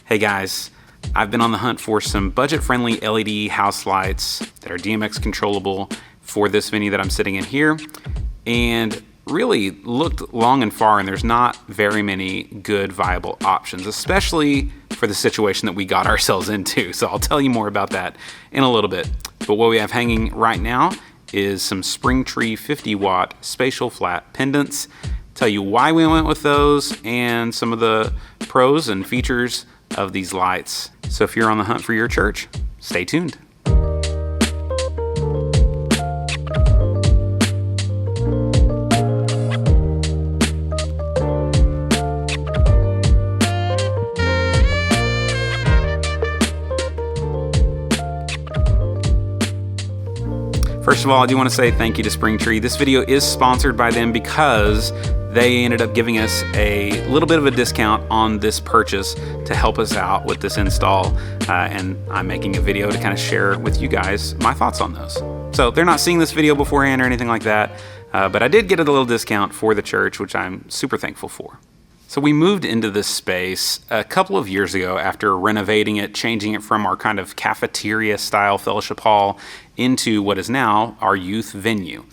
Hey guys, I've been on the hunt for some budget-friendly LED house lights that are DMX controllable for this venue that I'm sitting in here, and really looked long and far, and there's not very many good viable options, especially for the situation that we got ourselves into. So I'll tell you more about that in a little bit. But what we have hanging right now is some SpringTree 50 watt spatial flat pendants. Tell you why we went with those and some of the pros and features of these lights. So if you're on the hunt for your church, stay tuned. First of all, I do want to say thank you to SpringTree. This video is sponsored by them because they ended up giving us a little bit of a discount on this purchase to help us out with this install. And I'm making a video to kind of share with you guys my thoughts on those. So they're not seeing this video beforehand or anything like that, but I did get a little discount for the church, which I'm super thankful for. So we moved into this space a couple of years ago after renovating it, changing it from our kind of cafeteria style fellowship hall into what is now our youth venue.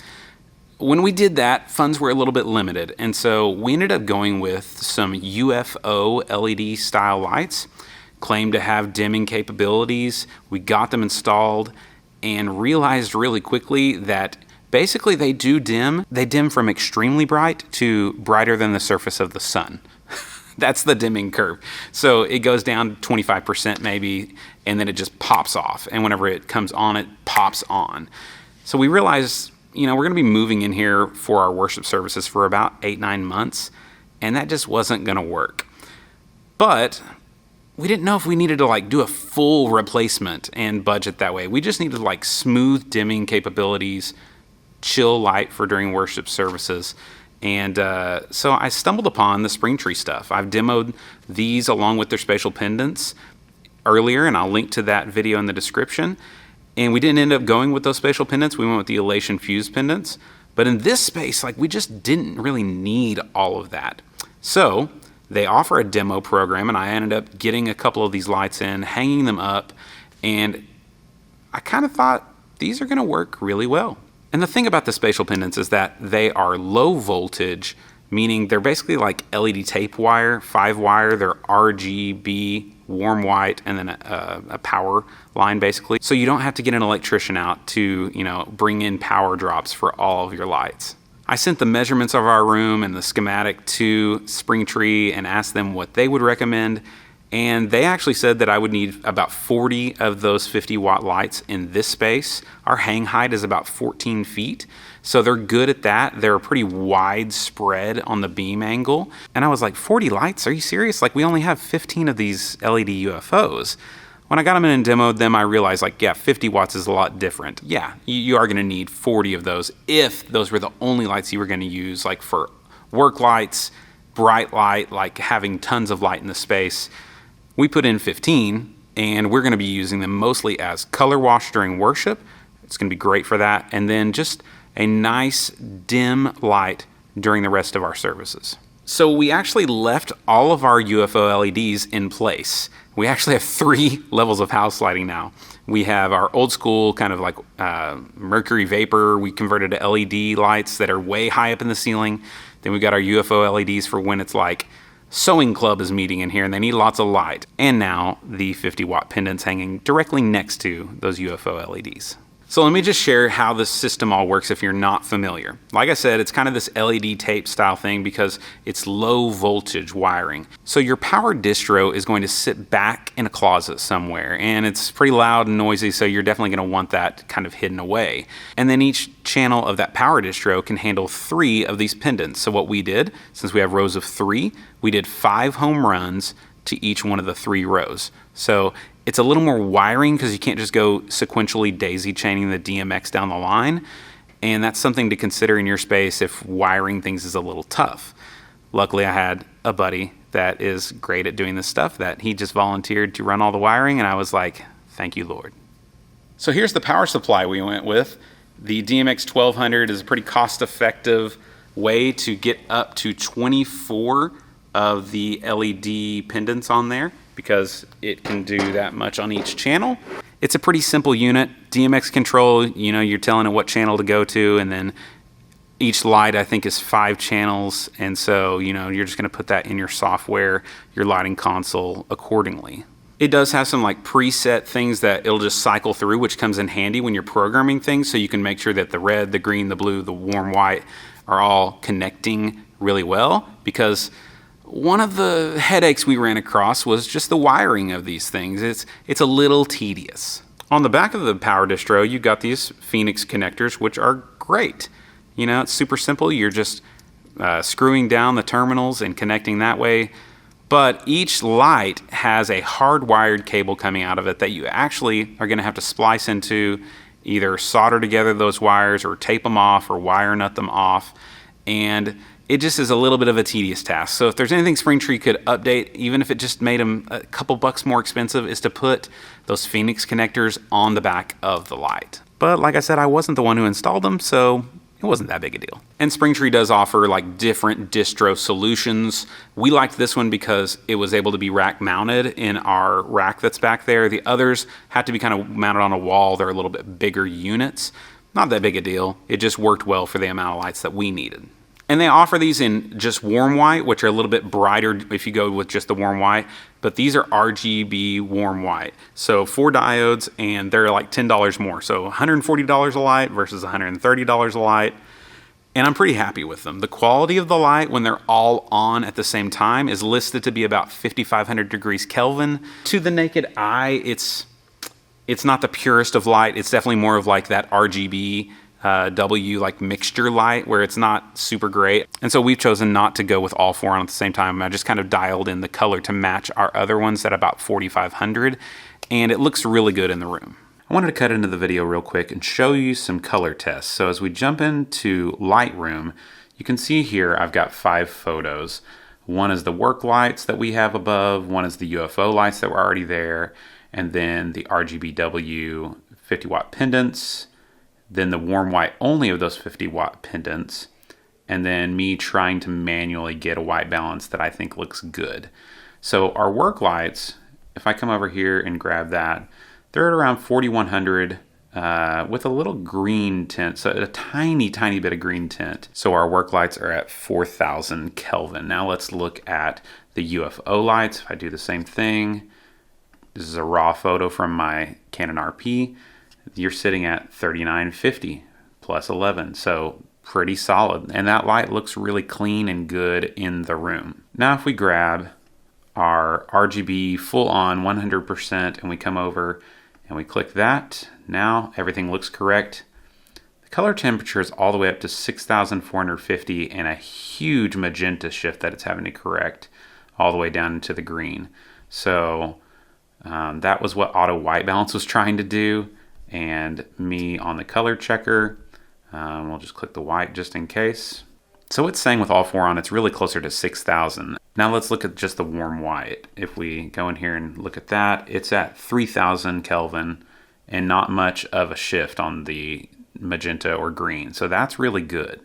When we did that, funds were a little bit limited, and so we ended up going with some UFO LED style lights, claimed to have dimming capabilities. We got them installed and realized really quickly that basically they do dim. They dim from extremely bright to brighter than the surface of the sun. That's the dimming curve. So it goes down 25% maybe, and then it just pops off. And whenever it comes on, it pops on. So we realized, we're going to be moving in here for our worship services for about 8-9 months, and that just wasn't going to work. But we didn't know if we needed to do a full replacement and budget that way. We just needed smooth dimming capabilities, chill light for during worship services. And so I stumbled upon the SpringTree stuff. I've demoed these along with their spatial pendants earlier, and I'll link to that video in the description. And we didn't end up going with those spatial pendants. We went with the elation fused pendants. But in this space, we just didn't really need all of that. So they offer a demo program, and I ended up getting a couple of these lights in, hanging them up, and I kind of thought these are going to work really well. And the thing about the spatial pendants is that they are low voltage, meaning they're basically like LED tape wire, 5-wire. They're RGB, warm white, and then a power line basically. So you don't have to get an electrician out to, bring in power drops for all of your lights. I sent the measurements of our room and the schematic to SpringTree and asked them what they would recommend. And they actually said that I would need about 40 of those 50 watt lights in this space. Our hang height is about 14 feet. So they're good at that. They're pretty wide spread on the beam angle. And I was like, 40 lights? Are you serious? We only have 15 of these LED UFOs. When I got them in and demoed them, I realized 50 watts is a lot different. Yeah, you are going to need 40 of those if those were the only lights you were going to use, for work lights, bright light, having tons of light in the space. We put in 15, and we're going to be using them mostly as color wash during worship. It's going to be great for that. And then just a nice dim light during the rest of our services. So we actually left all of our UFO LEDs in place. We actually have 3 levels of house lighting now. We have our old school kind of mercury vapor. We converted to LED lights that are way high up in the ceiling. Then we got our UFO LEDs for when it's sewing club is meeting in here and they need lots of light. And now the 50 watt pendants hanging directly next to those UFO LEDs. So let me just share how this system all works if you're not familiar. Like I said, it's kind of this LED tape style thing because it's low voltage wiring. So your power distro is going to sit back in a closet somewhere, and it's pretty loud and noisy, so you're definitely going to want that kind of hidden away. And then each channel of that power distro can handle 3 of these pendants. So what we did, since we have rows of 3, we did 5 home runs to each one of the 3 rows. So it's a little more wiring because you can't just go sequentially daisy chaining the DMX down the line. And that's something to consider in your space if wiring things is a little tough. Luckily, I had a buddy that is great at doing this stuff that he just volunteered to run all the wiring. And I was like, thank you, Lord. So here's the power supply we went with. The DMX 1200 is a pretty cost-effective way to get up to 24 of the LED pendants on there because it can do that much on each channel. It's a pretty simple unit. DMX control, you know, you're telling it what channel to go to, and then each light I think is 5 channels, and so, you know, you're just going to put that in your software, your lighting console accordingly. It does have some like preset things that it'll just cycle through, which comes in handy when you're programming things, so you can make sure that the red, the green, the blue, the warm white are all connecting really well, because one of the headaches we ran across was just the wiring of these things. It's a little tedious. On the back of the power distro, you've got these Phoenix connectors, which are great. You know, it's super simple. You're just screwing down the terminals and connecting that way. But each light has a hardwired cable coming out of it that you actually are going to have to splice into, either solder together those wires or tape them off or wire nut them off. And it just is a little bit of a tedious task. So if there's anything SpringTree could update, even if it just made them a couple bucks more expensive, is to put those Phoenix connectors on the back of the light. But like I said, I wasn't the one who installed them, so it wasn't that big a deal. And SpringTree does offer like different distro solutions. We liked this one because it was able to be rack mounted in our rack that's back there. The others had to be kind of mounted on a wall. They're a little bit bigger units. Not that big a deal. It just worked well for the amount of lights that we needed. And they offer these in just warm white, which are a little bit brighter if you go with just the warm white. But these are RGB warm white. So 4 diodes, and they're like $10 more. So $140 a light versus $130 a light. And I'm pretty happy with them. The quality of the light when they're all on at the same time is listed to be about 5,500 degrees Kelvin. To the naked eye, it's not the purest of light. It's definitely more of like that RGB W like mixture light where it's not super great. And so we've chosen not to go with all 4 on at the same time. I just kind of dialed in the color to match our other ones at about 4,500, and it looks really good in the room. I wanted to cut into the video real quick and show you some color tests. So as we jump into Lightroom, you can see here I've got 5 photos. One is the work lights that we have above, one is the UFO lights that were already there, and then the RGBW 50 watt pendants, then the warm white only of those 50 watt pendants, and then me trying to manually get a white balance that I think looks good. So our work lights, if I come over here and grab that, they're at around 4,100 with a little green tint, so a tiny bit of green tint. So our work lights are at 4,000 Kelvin. Now let's look at the UFO lights. If I do the same thing, this is a raw photo from my Canon RP. You're sitting at 3950 plus 11, so pretty solid. And that light looks really clean and good in the room. Now if we grab our RGB full on 100% and we come over and we click that, now everything looks correct. The color temperature is all the way up to 6,450 and a huge magenta shift that it's having to correct all the way down into the green. So that was what auto white balance was trying to do. And me on the color checker, we'll just click the white just in case. So it's saying with all 4 on, it's really closer to 6,000. Now let's look at just the warm white. If we go in here and look at that, it's at 3,000 Kelvin and not much of a shift on the magenta or green. So that's really good.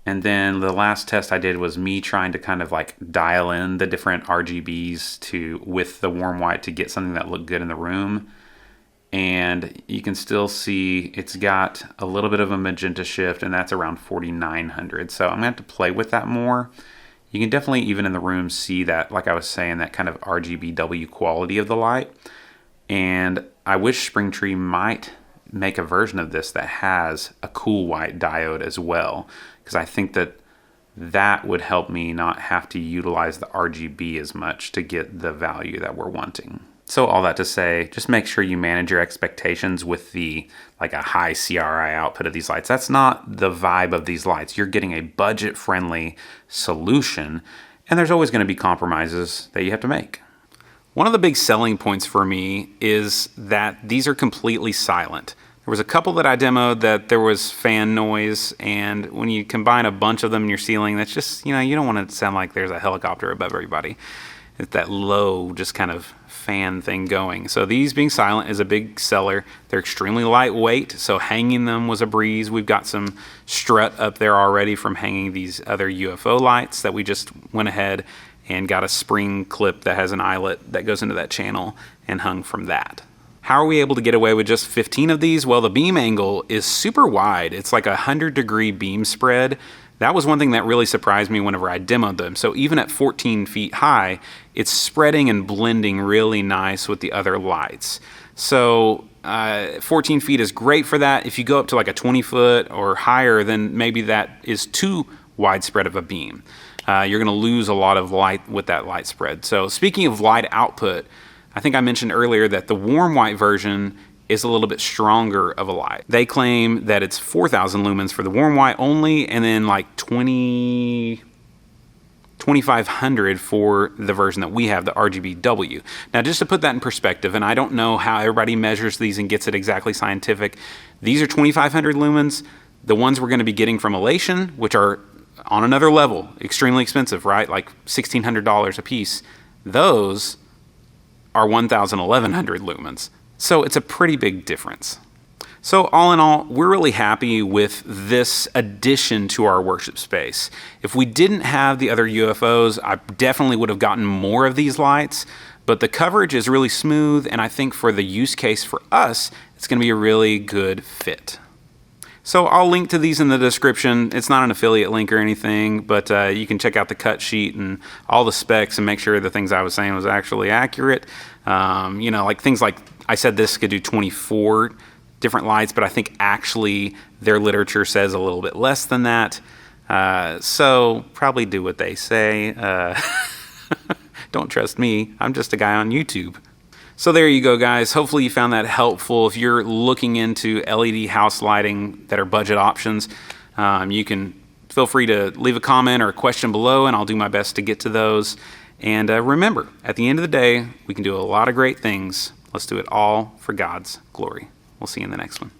And then the last test I did was me trying to kind of like dial in the different RGBs with the warm white to get something that looked good in the room. And you can still see it's got a little bit of a magenta shift, and that's around 4,900. So I'm gonna have to play with that more. You can definitely, even in the room, see that, like I was saying, that kind of RGBW quality of the light. And I wish SpringTree might make a version of this that has a cool white diode as well, because I think that would help me not have to utilize the RGB as much to get the value that we're wanting. So all that to say, just make sure you manage your expectations with the like a high CRI output of these lights. That's not the vibe of these lights. You're getting a budget-friendly solution, and there's always going to be compromises that you have to make. One of the big selling points for me is that these are completely silent. There was a couple that I demoed that there was fan noise, and when you combine a bunch of them in your ceiling, that's just, you know, you don't want it to sound like there's a helicopter above everybody. It's that low, just kind of fan thing going. So these being silent is a big seller. They're extremely lightweight, so hanging them was a breeze. We've got some strut up there already from hanging these other UFO lights that we just went ahead and got a spring clip that has an eyelet that goes into that channel and hung from that. How are we able to get away with just 15 of these? Well, the beam angle is super wide. It's like a 100-degree beam spread. That was one thing that really surprised me whenever I demoed them. So even at 14 feet high, it's spreading and blending really nice with the other lights. So 14 feet is great for that. If you go up to like a 20 foot or higher, then maybe that is too widespread of a beam. You're going to lose a lot of light with that light spread. So speaking of light output, I think I mentioned earlier that the warm white version is a little bit stronger of a light. They claim that it's 4,000 lumens for the warm white only, and then like 2,500 for the version that we have, the RGBW. Now, just to put that in perspective, and I don't know how everybody measures these and gets it exactly scientific, these are 2,500 lumens. The ones we're going to be getting from Elation, which are on another level, extremely expensive, right? Like $1,600 a piece. Those are 1,000, 1,100 lumens. So it's a pretty big difference. So all in all, we're really happy with this addition to our worship space. If we didn't have the other UFOs, I definitely would have gotten more of these lights, but the coverage is really smooth, and I think for the use case for us, it's going to be a really good fit. So I'll link to these in the description. It's not an affiliate link or anything, but you can check out the cut sheet and all the specs and make sure the things I was saying was actually accurate. You know, like things like I said this could do 24 different lights, but I think actually their literature says a little bit less than that. So probably do what they say. Don't trust me. I'm just a guy on YouTube. So there you go, guys. Hopefully you found that helpful. If you're looking into LED house lighting that are budget options, you can feel free to leave a comment or a question below, and I'll do my best to get to those. And remember, at the end of the day, we can do a lot of great things. Let's do it all for God's glory. We'll see you in the next one.